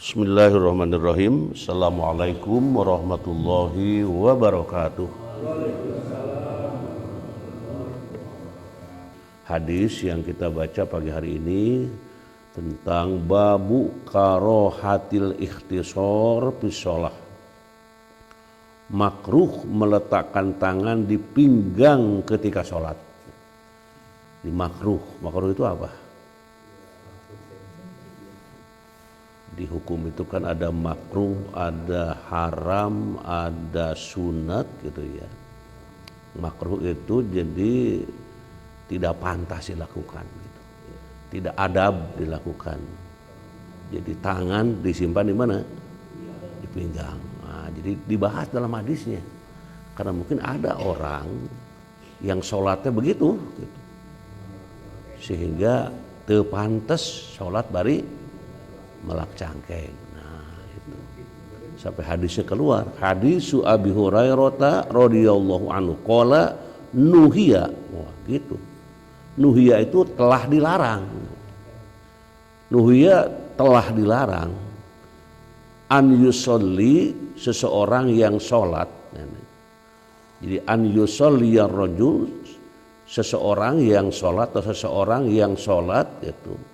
Bismillahirrahmanirrahim. Assalamualaikum warahmatullahi wabarakatuh. Hadis yang kita baca pagi hari ini tentang babu karohatil ikhtisor bisolah. Makruh meletakkan tangan di pinggang ketika sholat. Di makruh itu apa? Di hukum itu kan ada makruh, ada haram, ada sunat gitu ya. Makruh itu jadi tidak pantas dilakukan gitu. Tidak adab dilakukan. Jadi tangan disimpan di mana? Di pinggang. Nah, jadi dibahas dalam hadisnya. Karena mungkin ada orang yang sholatnya begitu gitu. Sehingga teu pantes sholat bari melak cangkeng. Nah, itu. Sampai hadisnya keluar. Hadis Abi Hurairah radhiyallahu anhu qala nuhiya. Wah, gitu. Nuhiya itu telah dilarang. Nuhiya telah dilarang an yusolli seseorang yang sholat. Jadi an yusolli ar-rajul seseorang yang sholat atau seseorang yang sholat itu.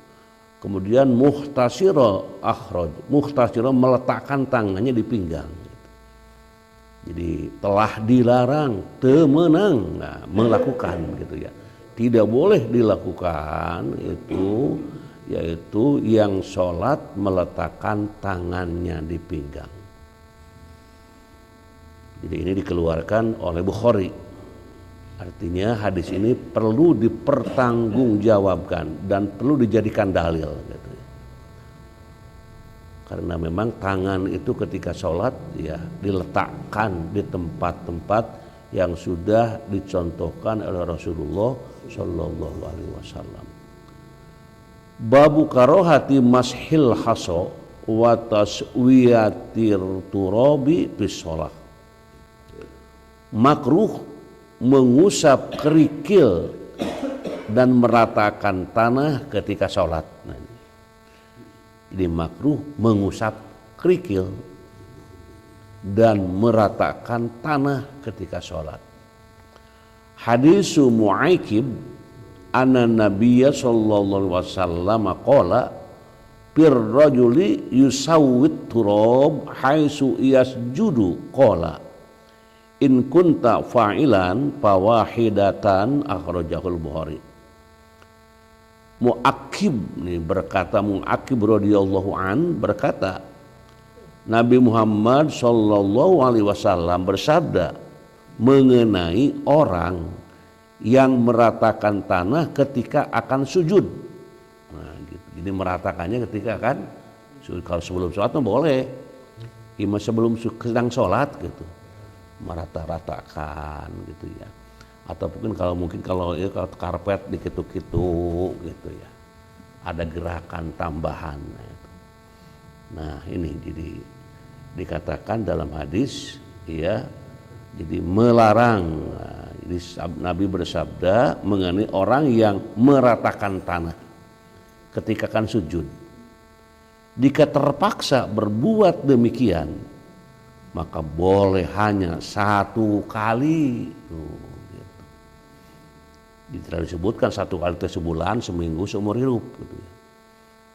Kemudian muhtasiro akhraj, muhtasiro meletakkan tangannya di pinggang. Jadi telah dilarang, temenang melakukan gitu ya. Tidak boleh dilakukan itu, yaitu yang sholat meletakkan tangannya di pinggang. Jadi ini dikeluarkan oleh Bukhari. Artinya hadis ini perlu dipertanggungjawabkan dan perlu dijadikan dalil gitu. Karena memang tangan itu ketika sholat ya diletakkan di tempat-tempat yang sudah dicontohkan oleh Rasulullah Shallallahu Alaihi Wasallam. Babu karohati mashil haso wa taswiyatir turabi bis sholah. Makruh mengusap kerikil dan meratakan tanah ketika sholat. Nah, jadi makruh mengusap kerikil dan meratakan tanah ketika sholat. Hadisu Mu'aikib anna Nabiyya sallallahu alaihi wasallam qala bir rajuli yusawwit turab haitsu yasjudu qala in kunta fa'ilan fawahidatan akhrajahul Bukhari. Mu'akib nih berkata, Mu'akib radhiyallahu an berkata, Nabi Muhammad sallallahu alaihi wasallam bersabda mengenai orang yang meratakan tanah ketika akan sujud. Nah, gitu. Jadi meratakannya ketika akan sujud. Kalau sebelum sholat boleh. Imam sebelum sedang sholat gitu. Merata-ratakan gitu ya, atau mungkin kalau karpet dikitu-kitu gitu ya, ada gerakan tambahan. Nah ini jadi dikatakan dalam hadis ya, jadi melarang. Jadi Nabi bersabda mengenai orang yang meratakan tanah ketika akan sujud. Jika terpaksa berbuat demikian, maka boleh hanya satu kali. Gitu. Jadi tidak disebutkan satu kali sebulan, seminggu, seumur hidup. Gitu.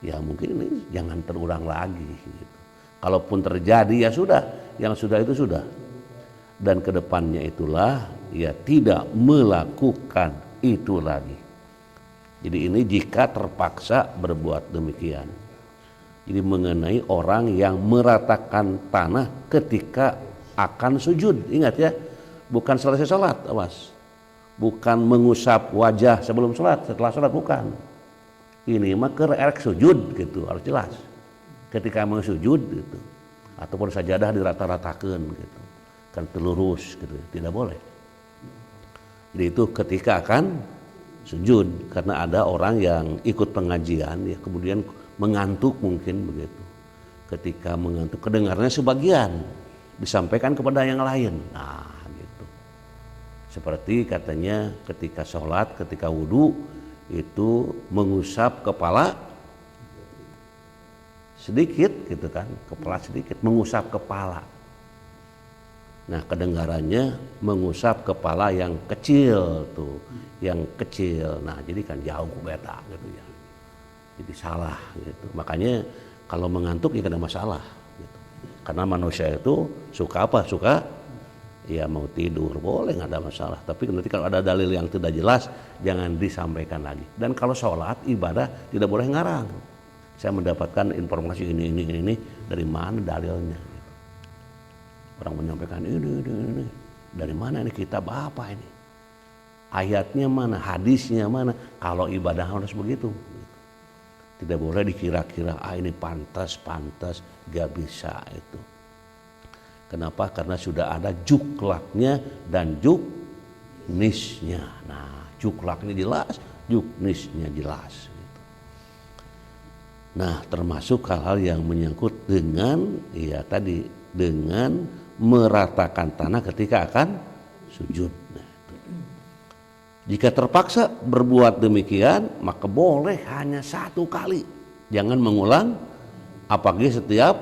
Ya mungkin ini jangan terulang lagi. Gitu. Kalaupun terjadi ya sudah, yang sudah itu sudah. Dan kedepannya itulah ya tidak melakukan itu lagi. Jadi ini jika terpaksa berbuat demikian. Jadi mengenai orang yang meratakan tanah ketika akan sujud. Ingat ya, bukan selesai sholat, awas. Bukan mengusap wajah sebelum sholat, setelah sholat bukan. Ini mah kerek sujud gitu, harus jelas. Ketika mau sujud gitu, ataupun sajadah dirata-ratakan gitu, kan lurus gitu, tidak boleh. Jadi itu ketika akan sujud, karena ada orang yang ikut pengajian ya kemudian mengantuk mungkin begitu. Ketika mengantuk kedengarannya sebagian disampaikan kepada yang lain. Nah, gitu. Seperti katanya ketika sholat, ketika wudhu itu mengusap kepala sedikit gitu kan, kepala sedikit, mengusap kepala. Nah kedengarannya mengusap kepala yang kecil tuh, yang kecil. Nah jadi kan jauh beda gitu ya. Jadi salah gitu. Makanya kalau mengantuk ya ada masalah gitu. Karena manusia itu suka apa? Suka ya mau tidur, boleh nggak ada masalah. Tapi nanti kalau ada dalil yang tidak jelas jangan disampaikan lagi. Dan kalau sholat ibadah tidak boleh ngarang. Saya mendapatkan informasi ini dari mana dalilnya? Gitu. Orang menyampaikan ini dari mana ini, kitab apa ini? Ayatnya mana? Hadisnya mana? Kalau ibadah harus begitu. Tidak boleh dikira-kira ini pantas, gak bisa itu. Kenapa? Karena sudah ada juklaknya dan juknisnya. Nah, juklaknya jelas, juknisnya jelas. Gitu. Nah, termasuk hal-hal yang menyangkut dengan, ya tadi, dengan meratakan tanah ketika akan sujud. Nah, jika terpaksa berbuat demikian, maka boleh hanya satu kali. Jangan mengulang, apalagi setiap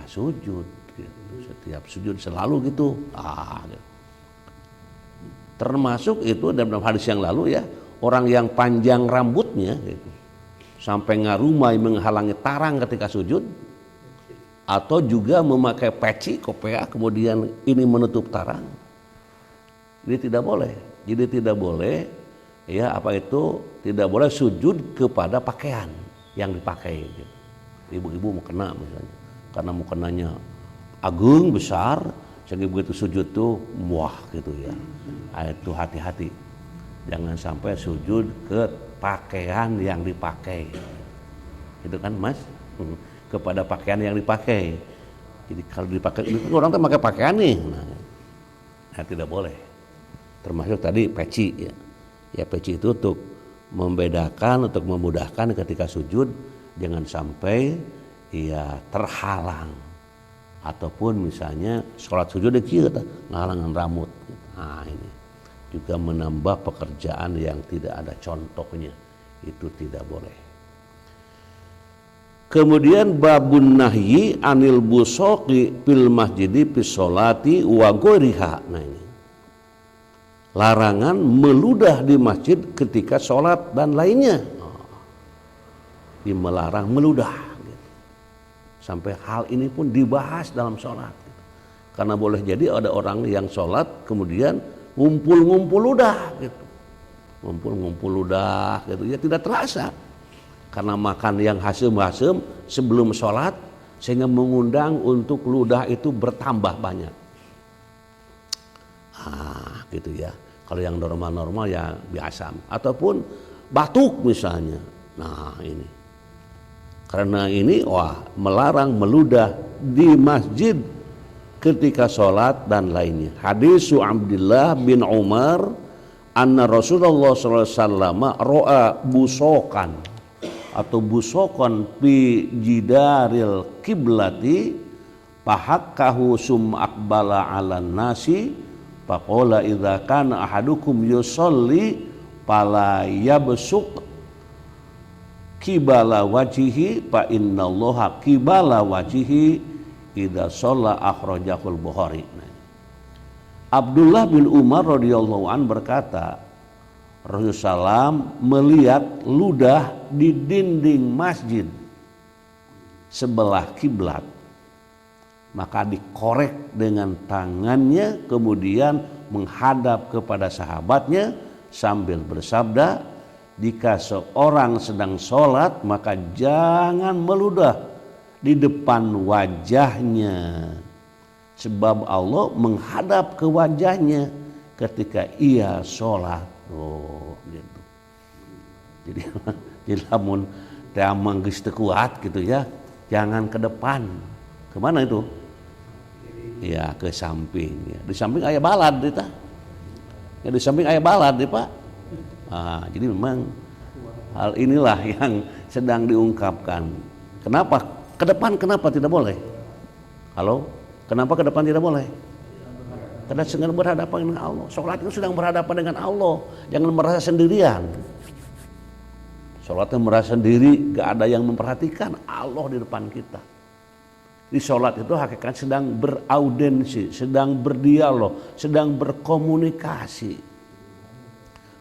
sujud. Gitu. Setiap sujud selalu gitu. Gitu. Termasuk itu dalam hadis yang lalu ya, orang yang panjang rambutnya, gitu, sampai ngarumai menghalangi tarang ketika sujud, atau juga memakai peci, kopea, kemudian ini menutup tarang. Jadi tidak boleh. Jadi tidak boleh ya tidak boleh sujud kepada pakaian yang dipakai gitu. Ibu-ibu mau kena misalnya. Karena mau kenanya agung besar, sehingga begitu sujud tuh muah gitu ya. Itu hati-hati. Jangan sampai sujud ke pakaian yang dipakai. Itu kan Mas? Kepada pakaian yang dipakai. Jadi kalau dipakai, orang tuh pakai pakaian nih. Nah, tidak boleh. Termasuk tadi peci ya. Ya peci itu untuk membedakan, untuk memudahkan ketika sujud jangan sampai ya terhalang. Ataupun misalnya sholat sujud kita ngalangan rambut. Nah ini juga menambah pekerjaan yang tidak ada contohnya. Itu tidak boleh. Kemudian babun nahyi anil busoqi fil masjidi fis sholati wa ghairiha. Nah ini larangan meludah di masjid ketika sholat dan lainnya. Melarang meludah gitu. Sampai hal ini pun dibahas dalam sholat gitu. Karena boleh jadi ada orang yang sholat kemudian ngumpul ludah gitu. Ngumpul ludah gitu ya, tidak terasa karena makan yang hasem-hasem sebelum sholat sehingga mengundang untuk ludah itu bertambah banyak. Gitu ya. Kalau yang normal-normal ya biasa. Ataupun batuk misalnya. Nah ini. Karena ini melarang meludah di masjid ketika sholat dan lainnya. Hadis Abdullah bin Umar anna Rasulullah SAW ro'a busokan atau busokon fi jidaril kiblati pahakkahu sum akbala ala nasi faqala idza kana ahadukum yusolli fala yabsuq kibala wajihi fa innallaha kibala wajihi idza shalla akhrajahul Bukhari. Abdullah bin Umar radhiyallahu an berkata, Rasulullah SAW melihat ludah di dinding masjid sebelah kiblat, maka dikorek dengan tangannya kemudian menghadap kepada sahabatnya sambil bersabda, jika seorang sedang sholat maka jangan meludah di depan wajahnya, sebab Allah menghadap ke wajahnya ketika ia sholat. Gitu. Jadi lamun teamang geus teu kuat gitu ya, jangan ke depan. Kemana itu? Ya ke samping. Ya. Di samping aya balad eta. Ya di samping aya balad ya Pak. Jadi memang hal inilah yang sedang diungkapkan. Kenapa? Ke depan kenapa tidak boleh? Halo? Kenapa ke depan tidak boleh? Karena sedang berhadapan dengan Allah. Sholat itu sedang berhadapan dengan Allah. Jangan merasa sendirian. Sholatnya merasa sendiri, gak ada yang memperhatikan, Allah di depan kita. Di sholat itu hakikat sedang beraudensi, sedang berdialog, sedang berkomunikasi.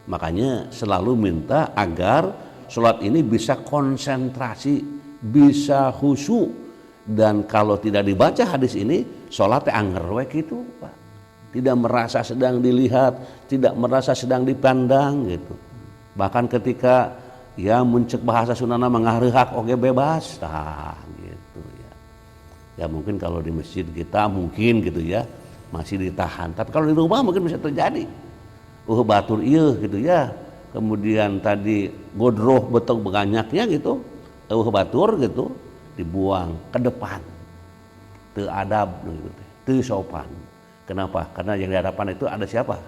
Makanya selalu minta agar sholat ini bisa konsentrasi, bisa khusyuk. Dan kalau tidak dibaca hadis ini, sholatnya anggerwek itu, Pak. Tidak merasa sedang dilihat, tidak merasa sedang dipandang gitu. Bahkan ketika ya muncul bahasa sunana mengahrehak oke bebas, nah gitu ya. Ya mungkin kalau di masjid kita mungkin gitu ya masih ditahan. Tapi kalau di rumah mungkin bisa terjadi. Batur iya gitu ya. Kemudian tadi godroh betul banyaknya gitu. Batur gitu dibuang ke depan. Teu adab gitu. Teu sopan. Kenapa? Karena yang di hadapan itu ada siapa?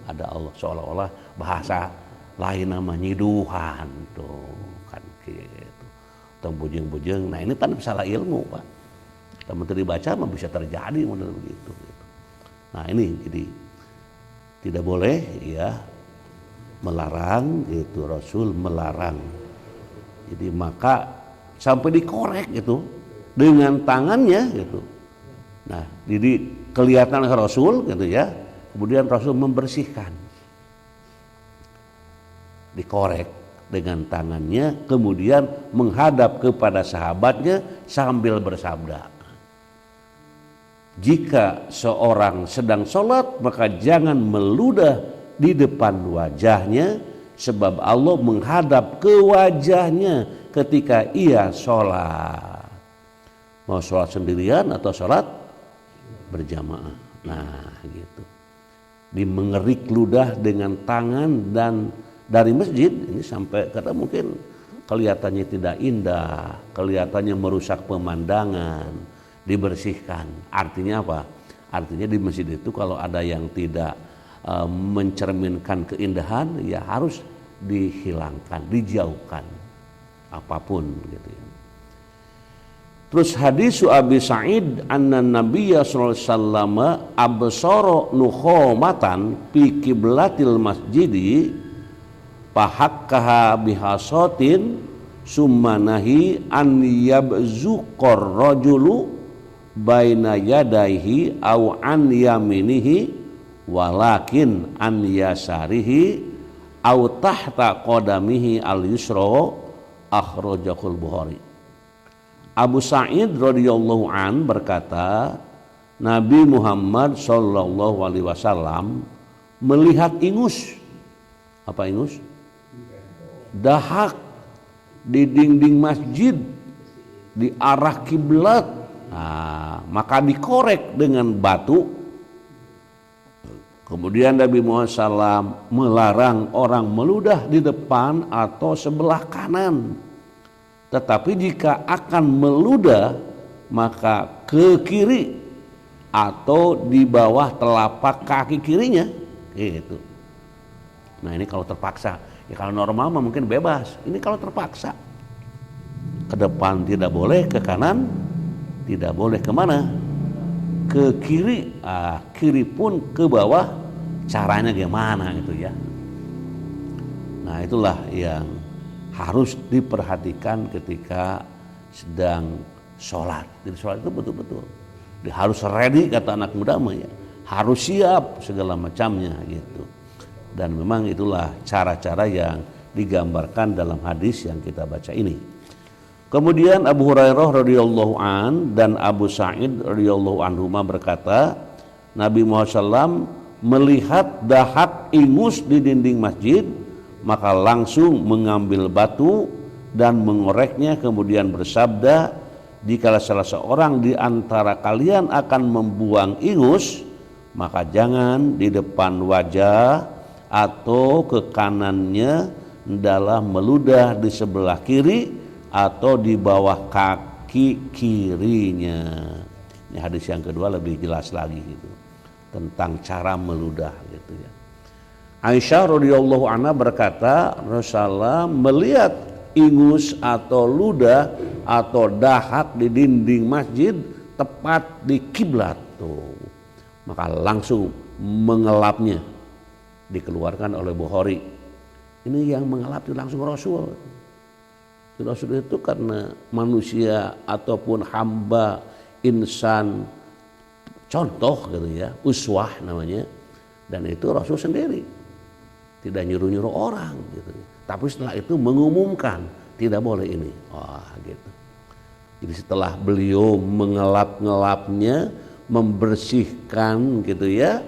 Ada Allah. Seolah-olah bahasa lain nama nyiduhan tuh kan gitu. Tong bujeng-bujeng. Nah ini kan salah ilmu, Pak. Kalau dibaca mah bisa terjadi model begitu gitu. Nah ini jadi tidak boleh ya melarang gitu, Rasul melarang. Jadi maka sampai dikorek gitu dengan tangannya gitu. Nah, jadi kelihatan Rasul gitu ya. Kemudian Rasul membersihkan. Dikorek dengan tangannya, kemudian menghadap kepada sahabatnya sambil bersabda, jika seorang sedang sholat maka jangan meludah di depan wajahnya, sebab Allah menghadap ke wajahnya ketika ia sholat. Mau sholat sendirian atau sholat berjamaah. Nah gitu. Dimengerik ludah dengan tangan dan dari masjid ini sampai karena mungkin kelihatannya tidak indah, kelihatannya merusak pemandangan, dibersihkan. Artinya apa? Artinya di masjid itu kalau ada yang tidak mencerminkan keindahan ya harus dihilangkan, dijauhkan apapun gitu ya. Terus hadis Abi Sa'id anna Nabiyya sallallahu alaihi wasallam absara nukhomatan fi qiblatil masjidi fahakkaha bihasatin summa nahi an yabzuqar rajulu baina yadaihi au an yaminihi walakin an yasarihi au tahta qadamihi al yusra akhrajahul Bukhari. Abu Sa'id radhiyallahu an berkata, Nabi Muhammad sallallahu alaihi wasallam melihat ingus. Apa ingus? Dahak di dinding masjid di arah kiblat. Nah, maka dikorek dengan batu. Kemudian Nabi Muhammad SAW melarang orang meludah di depan atau sebelah kanan. Tetapi jika akan meludah maka ke kiri atau di bawah telapak kaki kirinya gitu. Nah ini kalau terpaksa, ya kalau normal mah mungkin bebas. Ini kalau terpaksa, ke depan tidak boleh, ke kanan tidak boleh, kemana? Ke kiri, kiri pun ke bawah. Caranya gimana gitu ya? Nah itulah yang harus diperhatikan ketika sedang sholat. Jadi sholat itu betul-betul harus ready kata anak muda mah ya, harus siap segala macamnya gitu. Dan memang itulah cara-cara yang digambarkan dalam hadis yang kita baca ini. Kemudian Abu Hurairah radhiyallahu an dan Abu Sa'id radhiyallahu anhuma berkata, Nabi Muhammad SAW melihat dahak ingus di dinding masjid, maka langsung mengambil batu dan mengoreknya, kemudian bersabda, jika salah seorang di antara kalian akan membuang ingus, maka jangan di depan wajah atau ke kanannya, hendaklah meludah di sebelah kiri atau di bawah kaki kirinya. Ini hadis yang kedua lebih jelas lagi gitu tentang cara meludah gitu ya. Aisyah radhiyallahu anha berkata, Rasulullah melihat ingus atau ludah atau dahak di dinding masjid tepat di kiblat tuh, maka langsung mengelapnya. Dikeluarkan oleh Bukhari. Ini yang mengelap itu langsung Rasul. Rasul itu karena manusia ataupun hamba, insan, contoh gitu ya, uswah namanya. Dan itu Rasul sendiri, tidak nyuruh-nyuruh orang gitu. Tapi setelah itu mengumumkan tidak boleh ini. Wah gitu. Jadi setelah beliau mengelap-ngelapnya, membersihkan gitu ya,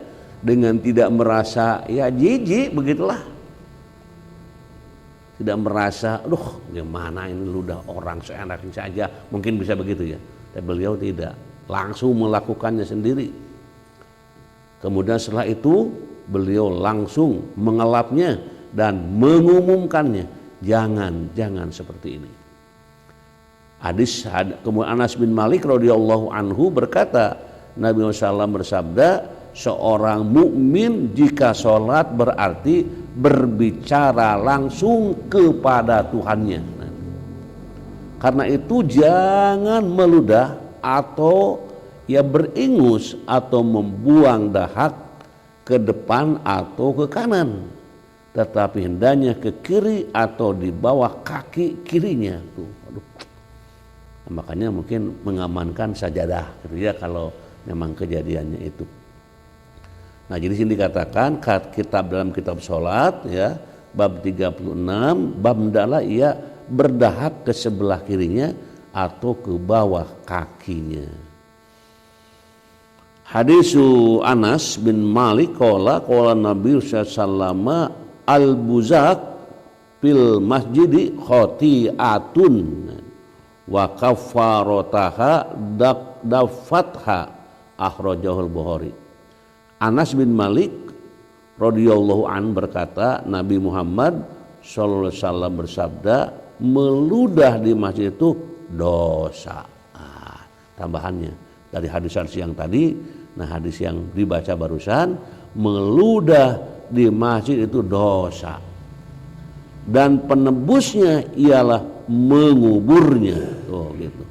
dengan tidak merasa ya jijik begitulah. Tidak merasa, aduh gimana ini ludah orang seenaknya saja, mungkin bisa begitu ya. Tapi beliau tidak, langsung melakukannya sendiri. Kemudian setelah itu beliau langsung mengelapnya dan mengumumkannya, jangan seperti ini. Hadis kemudian Anas bin Malik radhiyallahu anhu berkata, Nabi SAW bersabda, seorang mukmin jika sholat berarti berbicara langsung kepada Tuhannya. Karena itu jangan meludah atau ya beringus atau membuang dahak ke depan atau ke kanan, tetapi hendaknya ke kiri atau di bawah kaki kirinya. Tuh, aduh. Nah, makanya mungkin mengamankan sajadah gitu ya kalau memang kejadiannya itu. Nah, jadi sini dikatakan dalam kitab sholat ya, bab 36, bab hendaklah ia berdahak ke sebelah kirinya atau ke bawah kakinya. Hadisu Anas bin Malik qala Nabi sallallahu al-buzaq fil masjidi khati'atun wa kafarataha dafatha akhrajahul Bukhari. Anas bin Malik radhiyallahu an berkata, Nabi Muhammad sallallahu alaihi wasallam bersabda, meludah di masjid itu dosa. Tambahannya dari hadis yang tadi, nah hadis yang dibaca barusan, meludah di masjid itu dosa. Dan penebusnya ialah menguburnya. Oh gitu.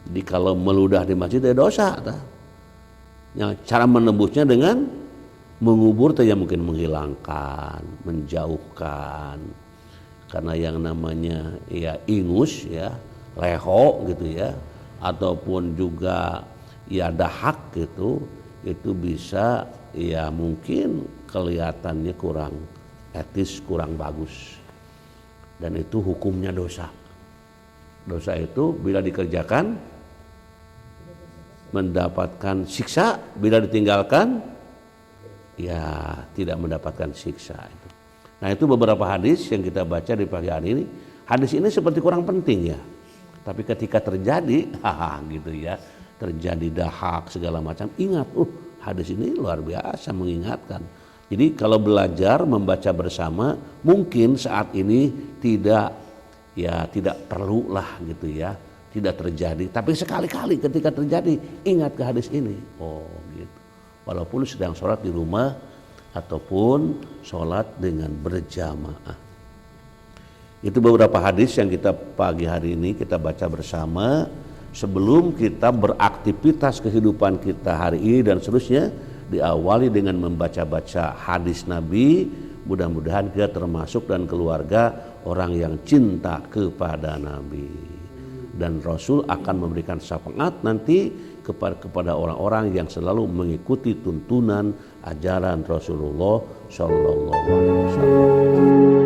Jadi kalau meludah di masjid itu dosa. Yang cara menebusnya dengan mengubur itu ya mungkin menghilangkan, menjauhkan. Karena yang namanya ya ingus ya, leho gitu ya, ataupun juga ya dahak gitu, itu bisa ya mungkin kelihatannya kurang etis, kurang bagus. Dan itu hukumnya dosa. Dosa itu bila dikerjakan mendapatkan siksa, bila ditinggalkan ya tidak mendapatkan siksa itu. Nah, itu beberapa hadis yang kita baca di pagi hari ini. Hadis ini seperti kurang penting ya. Tapi ketika terjadi, gitu ya, terjadi dahak segala macam, ingat, hadis ini luar biasa mengingatkan. Jadi kalau belajar membaca bersama, mungkin saat ini tidak perlu lah gitu ya, tidak terjadi. Tapi sekali-kali ketika terjadi, ingat ke hadis ini. Oh gitu. Walaupun sedang sholat di rumah ataupun sholat dengan berjamaah. Itu beberapa hadis yang kita pagi hari ini kita baca bersama sebelum kita beraktivitas kehidupan kita hari ini dan seterusnya. Diawali dengan membaca-baca hadis Nabi, mudah-mudahan kita termasuk dan keluarga orang yang cinta kepada Nabi. Dan Rasul akan memberikan syafaat nanti kepada orang-orang yang selalu mengikuti tuntunan ajaran Rasulullah Shallallahu Alaihi Wasallam.